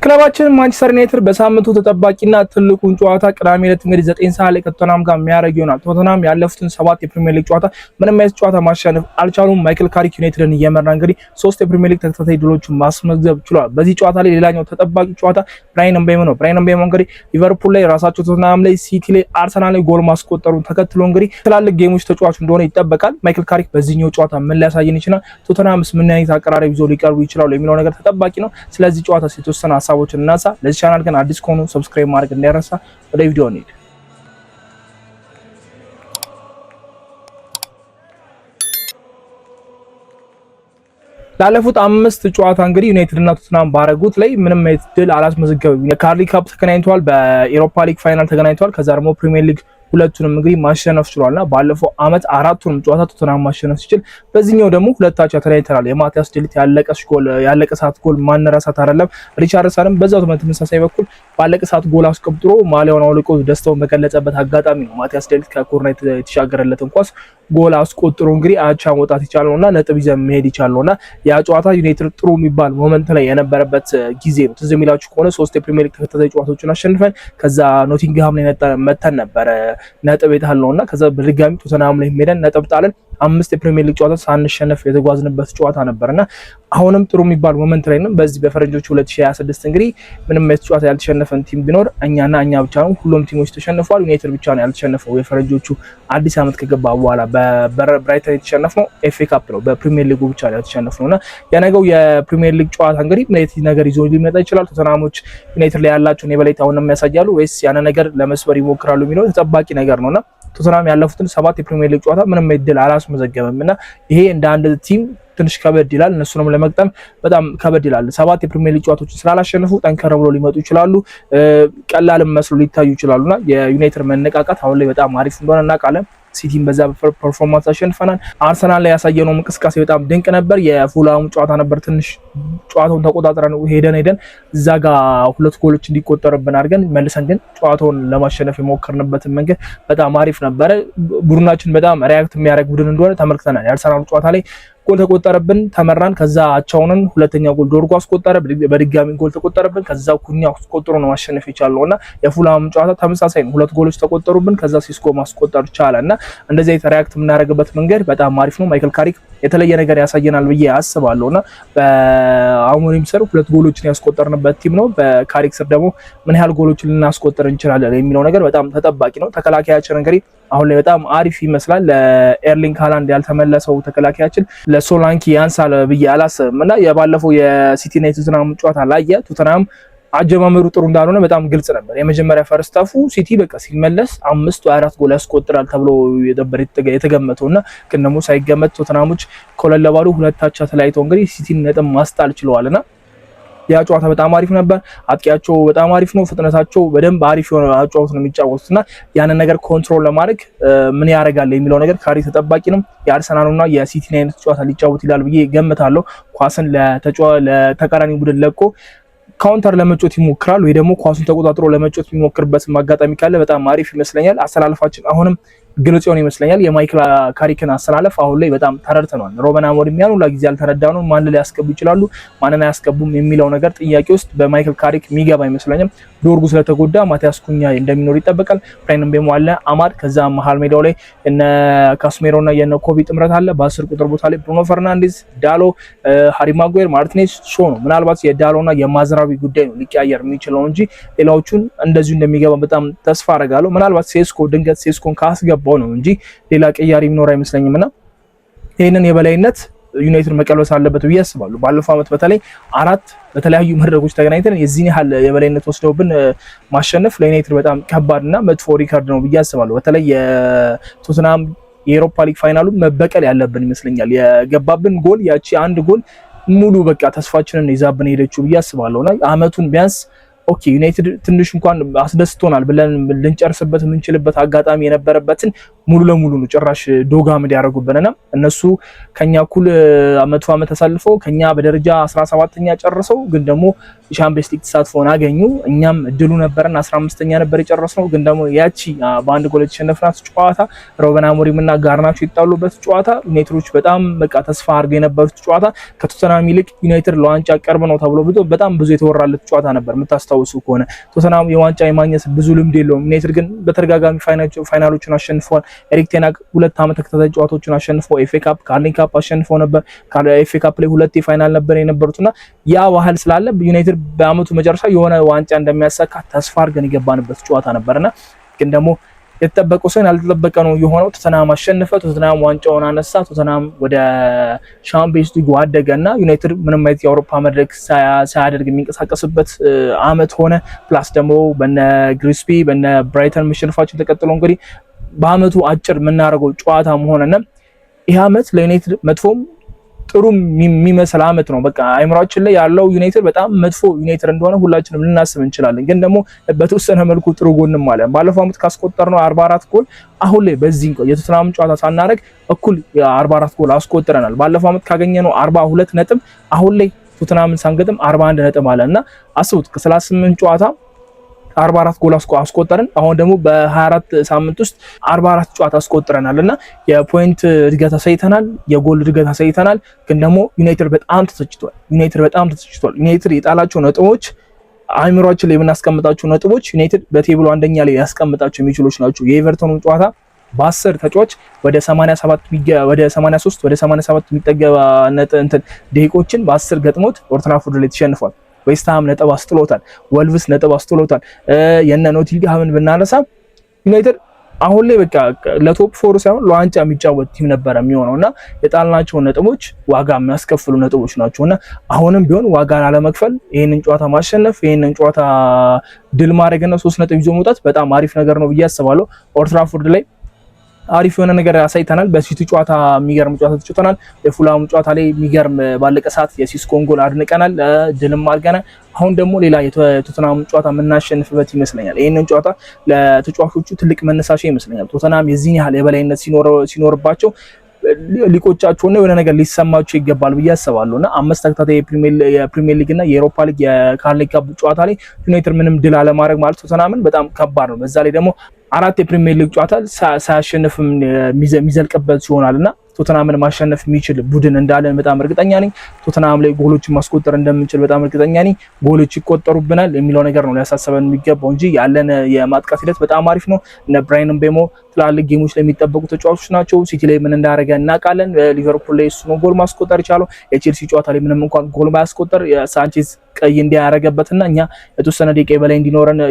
ክለባችን ማንቸስተር ዩናይትድ በሳምንቱ ተጠባቂና ትልቁን ጨዋታ ቅዳሜ ዕለት እንግዲህ 9 ሰዓት ላይ ከቶተናም ጋር የሚያደርግ ይሆናል። ቶተናም ያለፉትን 7 የፕሪሚየር ሊግ ጨዋታ ምንም አይነት ጨዋታ ማሸነፍ አልቻሉም። ማይክል ካሪክ ዩናይትድን እየመራ እንግዲህ 3 የፕሪሚየር ሊግ ተከታታይ ድሎችን ማስመዝገብ ችሏል። በዚህ ጨዋታ ላይ ሌላኛው ተጠባቂ ጨዋታ ብራያን ምቤሞ ነው። ብራያን ምቤሞ እንግዲህ ሊቨርፑል ላይ ራሳቸው ቶተናም ላይ፣ ሲቲ ላይ፣ አርሰናል ላይ ጎል ማስቆጠሩን ተከትሎ እንግዲህ ትላልቅ ጌሞች ተጫዋች እንደሆነ ይጠበቃል። ማይክል ካሪክ በዚህኛው ጨዋታ ምን ሊያሳየን ይችላል፣ ቶተናምስ ምን አይነት አቀራረብ ይዞ ሊቀርቡ ይችላሉ የሚለው ነገር ተጠባቂ ነው። ስለዚህ ጨዋታ የተወሰነ ሀሳቦችን እናንሳ። ለዚህ ቻናል ግን አዲስ ከሆኑ ሰብስክራይብ ማድረግ እንዳይረሳ። ወደ ቪዲዮ እንሂድ። ላለፉት 5 ጨዋታ እንግዲህ ዩናይትድ እና ቶተናም ባረጉት ላይ ምንም አይነት ድል አላስመዘገቡም። የካርሊ ካፕ ተገናኝተዋል፣ በኤሮፓ ሊግ ፋይናል ተገናኝተዋል። ከዛ ደግሞ ፕሪሚየር ሊግ ሁለቱንም እንግዲህ ማሸነፍ ችሏልና ባለፈው አመት 4ቱንም ጨዋታ ቶተናም ማሸነፍ ሲችል በዚህኛው ደግሞ ሁለታቸው ተለያይተናል። የማቲያስ ዴሊት ያለቀ ሰዓት ጎል ማንረሳት አይደለም። ሪቻርድሰንም በዛው ተመሳሳይ በኩል ባለቀ ሰዓት ጎል አስቆጥሮ ማሊያውን አውልቆ ደስታውን በገለጸበት አጋጣሚ ነው ማቲያስ ዴሊት ከኮርነር የተሻገረለትን ኳስ ጎል አስቆጥሮ እንግዲህ አቻ መውጣት ይቻላልና ነጥብ ይዘን መሄድ ይቻላልና ያ ጨዋታ ዩናይትድ ጥሩ የሚባል ሞመንት ላይ የነበረበት ጊዜ ነው። ትዝ የሚላችሁ ከሆነ 3 የፕሪሚየር ሊግ ተከታታይ ጨዋታዎችን አሸንፈን ከዛ ኖቲንግሃም ላይ መተን ነበረ ነጥብ የታለውና ከዛ በድጋሚ ቶተናም ላይ ሄደን ነጥብ ጣለን። 5 የፕሪሚየር ሊግ ጨዋታ ሳንሸነፍ የተጓዝንበት ጨዋታ ነበርና አሁንም ጥሩ የሚባል ሞመንት ላይ ነው። በዚህ በፈረንጆቹ 2026 እንግዲህ ምንም አይነት ጨዋታ ያልተሸነፈን ቲም ቢኖር እኛና እኛ ብቻ ነው። ሁሉም ቲሞች ተሸንፈዋል። ዩናይትድ ብቻ ነው ያልተሸነፈው። የፈረንጆቹ አዲስ አመት ከገባ በኋላ በብራይተን የተሸነፈው ኤፍኤ ካፕ ነው። በፕሪሚየር ሊጉ ብቻ ነው ያልተሸነፈውና የነገው የፕሪሚየር ሊግ ጨዋታ እንግዲህ ምን አይነት ነገር ይዞ ሊመጣ ይችላል? ቶተናሞች ዩናይትድ ላይ ያላቸውን የበላይታውን የሚያሳያሉ ወይስ ያን ነገር ለመስበር ይሞክራሉ የሚለው ተጠባቂ ነገር ነውና ቶተናም ያለፉትን 7 የፕሪሚየር ሊግ ጨዋታ ምንም አይነት ድል አላስመዘገበምና ይሄ እንደ አንድ ቲም ትንሽ ከበድ ይላል። እነሱንም ለመቅጠም በጣም ከበድ ይላል። 7 የፕሪሚየር ሊግ ጨዋታዎችን ስላላሸነፉ ጠንከር ብሎ ሊመጡ ይችላሉ፣ ቀላልም መስሎ ሊታዩ ይችላሉና የዩናይትድ መነቃቃት አሁን ላይ በጣም አሪፍ እንደሆነ እናውቃለን። ሲቲን በዛ ፐርፎርማንስ አሸንፈናል። አርሰናል ላይ ያሳየነው እንቅስቃሴ በጣም ድንቅ ነበር። የፉላሙ ጨዋታ ነበር ትንሽ ጨዋታውን ተቆጣጥረን ሄደን እዛ ጋር 2 ጎሎች እንዲቆጠርብን አድርገን መልሰን ግን ጨዋታውን ለማሸነፍ የሞከርንበትን መንገድ በጣም አሪፍ ነበረ። ቡድናችን በጣም ሪያክት የሚያደርግ ቡድን እንደሆነ ተመልክተናል። የአርሰናል ጨዋታ ላይ ጎል ተቆጠረብን፣ ተመራን። ከዛ አቻውንን ሁለተኛ ጎል ዶርጎ አስቆጠረ፣ በድጋሚ ጎል ተቆጠረብን። ከዛ ኩኛ አስቆጥሮ ነው ማሸነፍ የቻለውና የፉላም ጨዋታ ተመሳሳይ ነው። 2 ጎሎች ተቆጠሩብን፣ ከዛ ሲስኮ ማስቆጠር ቻለና እንደዚህ አይነት ሪያክት የምናደርግበት መንገድ በጣም አሪፍ ነው። ማይክል ካሪክ የተለየ ነገር ያሳየናል ብዬ አስባለሁና በአሞሪም ስር 2 ጎሎችን ያስቆጠርንበት ቲም ነው። በካሪክ ስር ደግሞ ምን ያህል ጎሎችን ልናስቆጠር እንችላለን የሚለው ነገር በጣም ተጠባቂ ነው። ተከላካያችን እንግዲህ አሁን ላይ በጣም አሪፍ ይመስላል። ለኤርሊንግ ሃላንድ ያልተመለሰው ተከላካያችን ለሶላንኪ ያንሳል ብዬ አላስብም እና የባለፈው የሲቲ እና የቶተናም ጨዋታ ላይ ቶተናም አጀማመሩ ጥሩ እንዳልሆነ በጣም ግልጽ ነበር። የመጀመሪያ ፈርስት ሃፉ ሲቲ በቃ ሲመለስ 5 ወይ 4 ጎል ያስቆጥራል ተብሎ የተገመተውና ግን ደግሞ ሳይገመት ቶተናሞች ኮለል ባሉ 2 አቻ ተለያይተው እንግዲህ ሲቲን ነጥብ ማስጣል ችለዋልና ያ ጨዋታ በጣም አሪፍ ነበር። አጥቂያቸው በጣም አሪፍ ነው። ፍጥነታቸው በደንብ አሪፍ የሆነ አጫዋች ነው የሚጫወቱትና ያንን ነገር ኮንትሮል ለማድረግ ምን ያደርጋል የሚለው ነገር ካሪ ተጠባቂ ነው። የአርሰናልና የሲቲን አይነት ጨዋታ ሊጫወት ይላል ብዬ ገምታለሁ። ኳስን ለተቃራኒ ቡድን ለቆ ካውንተር ለመጮት ይሞክራል ወይ ደግሞ ኳሱን ተቆጣጥሮ ለመጮት የሚሞክርበት ማጋጣሚ ካለ በጣም አሪፍ ይመስለኛል። አሰላለፋችን አሁንም ግልጽ የሆነ ይመስለኛል። የማይክል ካሪክን አሰላለፍ አሁን ላይ በጣም ተረድተናል። ሮበን አሞሪም ያኑ ለጊዜ ያልተረዳነው ማን ላይ ያስገቡ ይችላሉ ማንን አያስገቡም የሚለው ነገር ጥያቄ ውስጥ በማይክል ካሪክ የሚገባ ይመስለኛል። ዶርጉ ስለተጎዳ ማቲያስ ኩኛ እንደሚኖር ይጠበቃል። ብራያን ምቤሞ አለ፣ አማድ፣ ከዛ መሃል ሜዳው ላይ እነ ካስሜሮና የነ ኮቢ ጥምረት አለ። በ10 ቁጥር ቦታ ላይ ብሩኖ ፈርናንዴዝ፣ ዳሎ፣ ሃሪ ማጓየር፣ ማርቲኔዝ፣ ሾ ነው። ምናልባት የዳሎና የማዝራዊ ጉዳይ ነው ሊቀያየር የሚችለው እንጂ ሌላዎቹን እንደዚሁ እንደሚገባ በጣም ተስፋ አደርጋለሁ። ምናልባት ድንገት ሴስኮን ካስገባው ነው እንጂ ሌላ ቀያሪ የሚኖር አይመስለኝምና ይሄንን የበላይነት ዩናይትድ መቀልበስ አለበት ብዬ አስባለሁ። ባለፈው አመት በተለይ 4 በተለያዩ መድረኮች ተገናኝተን የዚህን ያህል የበላይነት ወስደውብን ማሸነፍ ለዩናይትድ በጣም ከባድና መጥፎ ሪካርድ ነው ብዬ አስባለሁ። በተለይ የቶተናም የኤሮፓ ሊግ ፋይናሉ መበቀል ያለብን ይመስለኛል። የገባብን ጎል ያቺ አንድ ጎል ሙሉ በቃ ተስፋችንን ይዛብን ሄደችው ብዬ አስባለሁና አመቱን ቢያንስ ኦኬ ዩናይትድ ትንሽ እንኳን አስደስቶናል ብለን ልንጨርስበት የምንችልበት አጋጣሚ የነበረበትን ሙሉ ለሙሉ ነው ጭራሽ ዶጋምድ ያደርጉብንና እነሱ ከኛ እኩል 100 ዓመት ተሳልፈው ከኛ በደረጃ 17ኛ ጨርሰው ግን ደግሞ የቻምፒየንስ ሊግ ተሳትፎን አገኙ። እኛም እድሉ ነበርና 15ኛ ነበር የጨረስነው። ግን ደግሞ ያቺ በአንድ ጎል የተሸነፍናት ጨዋታ ሩበን አሞሪም እና ጋርናቾ የጣሉበት ጨዋታ ዩናይትዶች በጣም በቃ ተስፋ አድርገው የነበሩት ጨዋታ ከቶተናም ይልቅ ዩናይትድ ለዋንጫ ቅርብ ነው ተብሎ በጣም ብዙ የተወራለት ጨዋታ ነበር። የምታስታውሱ ከሆነ ቶተናም የዋንጫ የማግኘት ብዙ ልምድ የለውም። ዩናይትድ ግን በተደጋጋሚ ፋይናሎችን አሸንፈዋል። ኤሪክ ቴን ሃግ 2 ዓመት ተከታታይ ጨዋታዎችን አሸንፈው ኤፍኤ ካፕ ካርሊንግ ካፕ አሸንፈው ነበር። ኤፍኤ ካፕ ላይ 2 ፋይናል ነበር የነበሩትና ያ ባህል ስላለ ዩናይትድ በአመቱ መጨረሻ የሆነ ዋንጫ እንደሚያሳካ ተስፋ አድርገን የገባንበት ጨዋታ ነበርና ግን ደግሞ የተጠበቀው ሳይሆን ያልተጠበቀ ነው የሆነው። ቶተናም አሸነፈ። ቶተናም ዋንጫውን አነሳ። ቶተናም ወደ ቻምፒየንስ ሊግ አደገና ዩናይትድ ምንም አይነት የአውሮፓ መድረክ ሳያደርግ የሚንቀሳቀስበት አመት ሆነ። ፕላስ ደግሞ በነ ግሪስቢ በነ ብራይተን መሸነፋቸው ተቀጥሎ እንግዲህ በአመቱ አጭር የምናደርገው ጨዋታ ሆነና ይህ አመት ለዩናይትድ መጥፎም ጥሩ የሚመስል አመት ነው። በቃ አይምሯችን ላይ ያለው ዩናይትድ በጣም መጥፎ ዩናይትድ እንደሆነ ሁላችንም ልናስብ እንችላለን። ግን ደግሞ በተወሰነ መልኩ ጥሩ ጎንም አለ። ባለፈው አመት ካስቆጠርነው 44 ጎል አሁን ላይ በዚህ የቶተናም ጨዋታ ሳናደርግ እኩል 44 ጎል አስቆጥረናል። ባለፈው አመት ካገኘነው 42 ነጥብ አሁን ላይ ቶተናምን ሳንገጥም 41 ነጥብ አለና አስቡት ከ38 ጨዋታ 44 ጎል አስቆጠርን። አሁን ደግሞ በ24 ሳምንት ውስጥ 44 ጨዋታ አስቆጥረናልና የፖይንት እድገት አሳይተናል፣ የጎል እድገት አሳይተናል። ግን ደግሞ ዩናይትድ በጣም ተሰጭቷል። ዩናይትድ የጣላቸው ነጥቦች አእምሯችን ላይ የምናስቀምጣቸው ነጥቦች ዩናይትድ በቴብሉ አንደኛ ላይ ያስቀምጣቸው የሚችሉች ናቸው። የኤቨርተኑ ጨዋታ በ10 ተጫዋች ወደ 83 ወደ 87 የሚጠጋ ደቂቆችን በ10 ገጥሞት ኦልድ ትራፎርድ ላይ ተሸንፏል። ዌስትሃም ነጥብ አስጥሎታል። ወልቭስ ነጥብ አስጥሎታል። የነ ኖቲንግሃምን ብናነሳ ዩናይትድ አሁን ላይ በቃ ለቶፕ 4 ሳይሆን ለዋንጫ የሚጫወት ቲም ነበር የሚሆነውና የጣልናቸው ነጥቦች ዋጋ የሚያስከፍሉ ነጥቦች ናቸውና አሁንም ቢሆን ዋጋ ላለመክፈል ይሄንን ጨዋታ ማሸነፍ ይሄንን ጨዋታ ድል ማድረግና 3 ነጥብ ይዞ መውጣት በጣም አሪፍ ነገር ነው ብዬ አስባለሁ። ኦልድ ትራፎርድ ላይ አሪፍ የሆነ ነገር አሳይተናል። በሲቲ ጨዋታ የሚገርም ጨዋታ ተጫውተናል። የፉላሙ ጨዋታ ላይ የሚገርም ባለቀ ሰዓት የሲስኮን ጎል አድንቀናል፣ ድልም አድርገናል። አሁን ደግሞ ሌላ የቶተናም ጨዋታ የምናሸንፍበት ይመስለኛል። ይሄንን ጨዋታ ለተጫዋቾቹ ትልቅ መነሳሻ ይመስለኛል። ቶተናም የዚህን ያህል የበላይነት ሲኖርባቸው ሊቆጫቸውና የሆነ ነገር ሊሰማቸው ይገባል ብዬ አስባለሁና 5 ተከታታይ የፕሪሚየር ሊግ እና የአውሮፓ ሊግ የካርሊንግ ካፕ ጨዋታ ላይ ዩናይትድ ምንም ድል አለማድረግ ማለት ቶተናምን በጣም ከባድ ነው። በዛ ላይ ደግሞ 4 የፕሪሚየር ሊግ ጨዋታ ሳያሸንፍም የሚዘልቅበት ይሆናልና ቶተናምን ማሸነፍ የሚችል ቡድን እንዳለን በጣም እርግጠኛ ነኝ። ቶተናም ላይ ጎሎችን ማስቆጠር እንደምንችል በጣም እርግጠኛ ነኝ። ጎሎች ይቆጠሩብናል የሚለው ነገር ነው ሊያሳስበን የሚገባው እንጂ ያለን የማጥቃት ሂደት በጣም አሪፍ ነው። እነ ብራያን ምቤሞ ትላልቅ ጌሞች ላይ የሚጠበቁ ተጫዋቾች ናቸው። ሲቲ ላይ ምን እንዳደረገ እናውቃለን። ሊቨርፑል ላይ እሱ ነው ጎል ማስቆጠር የቻለው። የቼልሲ ጨዋታ ላይ ምንም እንኳን ጎል ባያስቆጠር ሳንቼዝ ቀይ እንዲያረጋበትና እኛ የተወሰነ ደቂቃ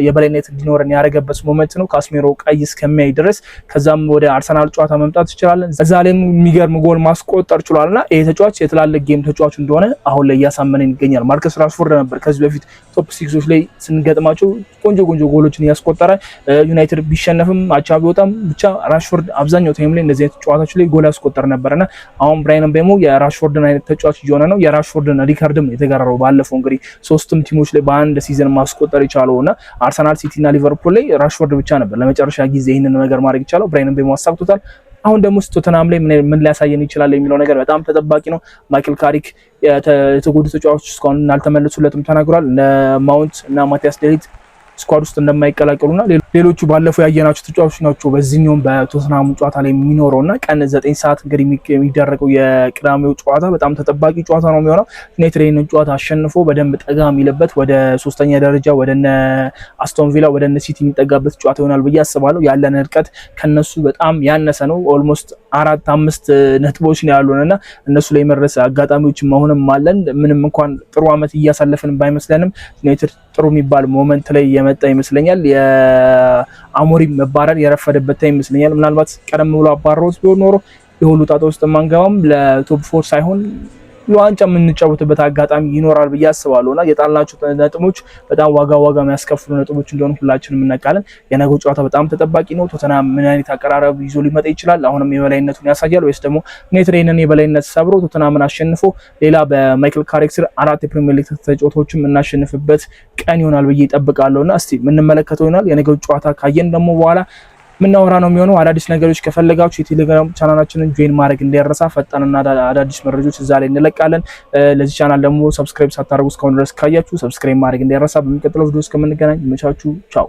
የበላይነት እንዲኖረን ያረጋበት ሞመንት ነው። ካስሜሮ ቀይ እስከሚያይ ድረስ ከዛም ወደ አርሰናል ጨዋታ መምጣት ይችላል። እዛ ላይም የሚገርም ጎል ማስቆጠር ችሏልና ይሄ ተጫዋች የትላልቅ ጌም ተጫዋች እንደሆነ አሁን ላይ እያሳመነን ይገኛል። ማርከስ ራሽፎርድ ነበር ከዚህ በፊት ቶፕ 6ዎች ላይ ስንገጥማቸው ቆንጆ ጎሎችን እያስቆጠረ ዩናይትድ ቢሸነፍም አቻ ቢወጣም ብቻ ራሽፎርድ አብዛኛው ታይም ላይ እንደዚህ ተጫዋቾች ላይ ጎል ያስቆጠር ነበርና አሁን ብራያን ምቤሞ የራሽፎርድን አይነት ተጫዋች እየሆነ ነው። የራሽፎርድን ሪካርድም የተጋራው ባለፈው እንግዲህ 3 ቲሞች ላይ በአንድ ሲዝን ማስቆጠር ይቻለውና አርሰናል፣ ሲቲ እና ሊቨርፑል ላይ ራሽፎርድ ብቻ ነበር ለመጨረሻ ጊዜ ይሄንን ነገር ማድረግ ይቻለው። ብራያን ምቤሞ አሳክቶታል። አሁን ደግሞ ቶተናም ላይ ምን ሊያሳየን ይችላል የሚለው ነገር በጣም ተጠባቂ ነው። ማይክል ካሪክ የተጎዱ ተጫዋቾች እስካሁን እንዳልተመለሱለትም ተናግሯል። እነ ማውንት እና ማቲያስ ዴሊት ስኳድ ውስጥ እንደማይቀላቀሉና ሌሎቹ ባለፈው ያየናቸው ተጫዋቾች ናቸው። በዚህኛውም በቶተናም ጨዋታ ላይ የሚኖረውና ቀን 9 ሰዓት እንግዲህ የሚደረገው የቅዳሜው ጨዋታ በጣም ተጠባቂ ጨዋታ ነው የሚሆነው። ዩናይትድ ይህንን ጨዋታ አሸንፎ በደንብ ጠጋ የሚልበት ወደ 3ኛ ደረጃ ወደነ አስቶን ቪላ ወደነ ሲቲ የሚጠጋበት ጨዋታ ይሆናል ብዬ አስባለሁ። ያለን ርቀት ከነሱ በጣም ያነሰ ነው። ኦልሞስት 4-5 ነጥቦች ነው ያሉንና እነሱ ላይ መድረስ አጋጣሚዎች መሆንም አለን። ምንም እንኳን ጥሩ አመት እያሳለፍን ባይመስለንም ዩናይትድ ጥሩ የሚባል ሞመንት ላይ የመጣ ይመስለኛል። የአሞሪም መባረር የረፈደበት ይመስለኛል። ምናልባት ቀደም ብሎ አባረሩት ቢሆን ኖሮ የሁሉ ጣጣ ውስጥ ማንገባም ለቶፕ 4 ሳይሆን ለዋንጫ የምንጫወትበት አጋጣሚ ይኖራል ብዬ አስባለሁና የጣልናቸው ነጥቦች በጣም ዋጋ የሚያስከፍሉ ነጥቦች እንደሆኑ ሁላችንም እናውቃለን። የነገው ጨዋታ በጣም ተጠባቂ ነው። ቶተናም ምን አይነት አቀራረብ ይዞ ሊመጣ ይችላል? አሁንም የበላይነቱን ያሳያል ወይስ ደግሞ ዩናይትድ ይሄንን የበላይነት ሰብሮ ቶተናምን አሸንፎ ሌላ በማይክል ካሪክ ስር 4 የፕሪሚየር ሊግ ተጫዋቾችን የምናሸንፍበት ቀን ይሆናል ብዬ እጠብቃለሁና እስቲ የምንመለከተው ይሆናል። የነገው ጨዋታ ካየን ደግሞ በኋላ ምናወራ ነው የሚሆነው። አዳዲስ ነገሮች ከፈለጋችሁ የቴሌግራም ቻናላችንን ጆይን ማድረግ እንዳይረሳ። ፈጣንና አዳዲስ መረጃዎች እዛ ላይ እንለቃለን። ለዚህ ቻናል ደግሞ ሰብስክራይብ ሳታደርጉ እስካሁን ድረስ ካያችሁ ሰብስክራይብ ማድረግ እንዳይረሳ። በሚቀጥለው ቪዲዮ እስከምንገናኝ ይመቻችሁ። ቻው